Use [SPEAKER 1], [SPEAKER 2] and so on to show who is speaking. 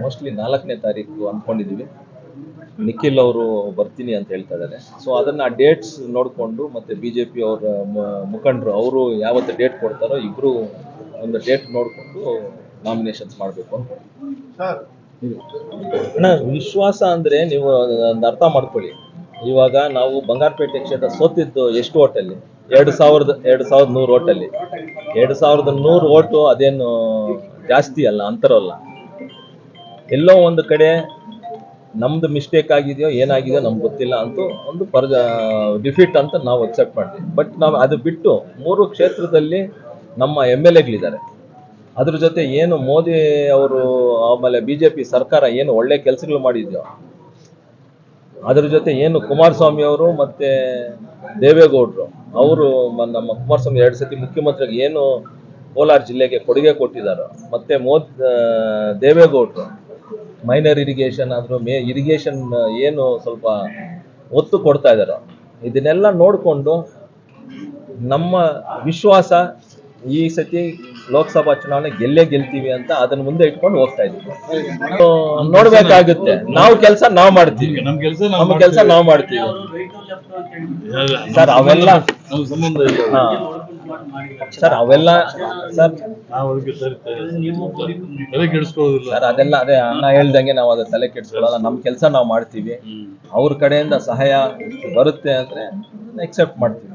[SPEAKER 1] Mostly 4ನೇ ತಾರೀಕು ಅಂದ್ಕೊಂಡಿದ್ದೀವಿ. ನಿಖಿಲ್ ಅವರು ಬರ್ತೀನಿ ಅಂತ ಹೇಳ್ತಾ ಇದ್ದಾರೆ. ಸೊ ಅದನ್ನ ಡೇಟ್ಸ್ ನೋಡಿಕೊಂಡು ಮತ್ತೆ ಬಿಜೆಪಿ ಅವರ ಮುಖಂಡರು ಅವರು ಯಾವತ್ತು ಡೇಟ್ ಕೊಡ್ತಾರೋ ಇಬ್ರು ಒಂದು ಡೇಟ್ ನೋಡಿಕೊಂಡು ನಾಮಿನೇಷನ್ಸ್ ಮಾಡಬೇಕು ಅಂತ. ಅಣ್ಣ, ವಿಶ್ವಾಸ ಅಂದ್ರೆ ನೀವು ಒಂದು ಅರ್ಥ ಮಾಡ್ಕೊಳ್ಳಿ. ಇವಾಗ ನಾವು ಬಂಗಾರಪೇಟೆ ಕ್ಷೇತ್ರ ಸೋತಿದ್ದು ಎಷ್ಟು ಓಟಲ್ಲಿ? 2100 ಓಟಲ್ಲಿ. 2100 ಓಟು ಅದೇನು ಜಾಸ್ತಿ ಅಲ್ಲ, ಅಂತರಲ್ಲ. ಎಲ್ಲೋ ಒಂದು ಕಡೆ ನಮ್ದು ಮಿಸ್ಟೇಕ್ ಆಗಿದೆಯೋ ಏನಾಗಿದೆಯೋ ನಮ್ಗೆ ಗೊತ್ತಿಲ್ಲ ಅಂತೂ ಒಂದು ಡಿಫೀಟ್ ಅಂತ ನಾವು ಅಕ್ಸೆಪ್ಟ್ ಮಾಡ್ತೀವಿ. ಬಟ್ ನಾವು ಅದು ಬಿಟ್ಟು 3 ಕ್ಷೇತ್ರದಲ್ಲಿ ನಮ್ಮ MLAಗಳಿದ್ದಾರೆ. ಅದ್ರ ಜೊತೆ ಏನು ಮೋದಿ ಅವರು ಆಮೇಲೆ ಬಿಜೆಪಿ ಸರ್ಕಾರ ಏನು ಒಳ್ಳೆ ಕೆಲಸಗಳು ಮಾಡಿದ್ಯೋ ಅದ್ರ ಜೊತೆ ಏನು ಕುಮಾರಸ್ವಾಮಿ ಅವರು ಮತ್ತೆ ದೇವೇಗೌಡರು ಅವರು ನಮ್ಮ ಕುಮಾರಸ್ವಾಮಿ 2 ಸತಿ ಮುಖ್ಯಮಂತ್ರಿಗೆ ಏನು ಕೋಲಾರ ಜಿಲ್ಲೆಗೆ ಕೊಡುಗೆ ಕೊಟ್ಟಿದ್ದಾರೋ, ಮತ್ತೆ ದೇವೇಗೌಡರು ಮೈನರ್ ಇರಿಗೇಷನ್ ಆದ್ರೂ ಇರಿಗೇಷನ್ ಏನು ಸ್ವಲ್ಪ ಒತ್ತು ಕೊಡ್ತಾ ಇದ್ದಾರೋ, ಇದನ್ನೆಲ್ಲ ನೋಡಿಕೊಂಡು ನಮ್ಮ ವಿಶ್ವಾಸ ಈ ಸತಿ ಲೋಕಸಭಾ ಚುನಾವಣೆ ಗೆಲ್ತೀವಿ ಅಂತ ಅದನ್ನ ಮುಂದೆ ಇಟ್ಕೊಂಡು ಹೋಗ್ತಾ ಇದ್ದೀವಿ. ನೋಡ್ಬೇಕಾಗುತ್ತೆ. ನಾವು ಕೆಲಸ ನಾವು ಮಾಡ್ತೀವಿ, ನಮ್ಮ ಕೆಲಸ ನಾವು ಮಾಡ್ತೀವಿ ಸರ್. ಅವೆಲ್ಲ ಸರ್ ಅದೆಲ್ಲ ಅದೇ ಅಣ್ಣ ಹೇಳ್ದಂಗೆ ನಾವು ಅದ್ರ ತಲೆ ಕೆಡಿಸ್ಕೊಳ್ಳಲ್ಲ. ನಮ್ಮ ಕೆಲಸ ನಾವು ಮಾಡ್ತೀವಿ. ಅವ್ರ ಕಡೆಯಿಂದ ಸಹಾಯ ಬರುತ್ತೆ ಅಂದ್ರೆ ಎಕ್ಸೆಪ್ಟ್ ಮಾಡ್ತೀವಿ.